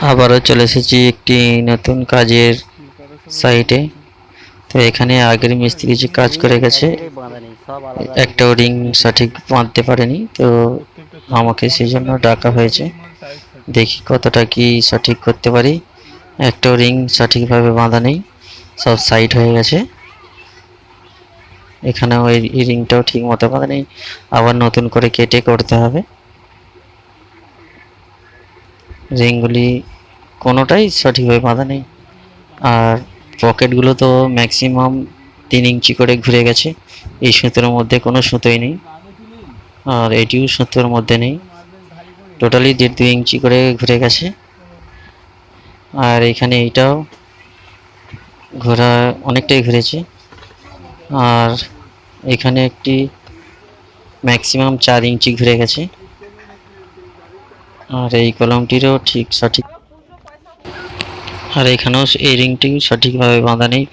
আবারও চলে এসেছি একটি নতুন কাজের সাইটে। তো এখানে আগের মিস্ত্রি যে কাজ করে গেছে একটাও রিং সঠিক বাঁধতে পারেনি, তো আমাকে সেই জন্য ডাকা হয়েছে। দেখি কতটা কি সঠিক করতে পারি। একটাও রিং সঠিকভাবে বাঁধা নেই, সব সাইড হয়ে গেছে। এখানেও এই রিংটাও ঠিক মতো বাঁধা নেই, আবার নতুন করে কেটে করতে হবে। রিংগুলি কোনোটাই সঠিকভাবে বাঁধা নেই। আর পকেটগুলো তো ম্যাক্সিমাম 3 ইঞ্চি করে ঘুরে গেছে। এই সুতোর মধ্যে কোনো সুতোই নেই, আর এটিও সুতোর মধ্যে নেই। টোটালি 1.5-2 ইঞ্চি করে ঘুরে গেছে। আর এখানে এইটাও ঘোরা অনেকটাই ঘুরেছে। আর এখানে একটি ম্যাক্সিমাম 4 ইঞ্চি ঘুরে গেছে। আর এই কলমটিরও ঠিক সঠিক, আর এখানেও এই রিংটি সঠিকভাবে বাঁধা নেই।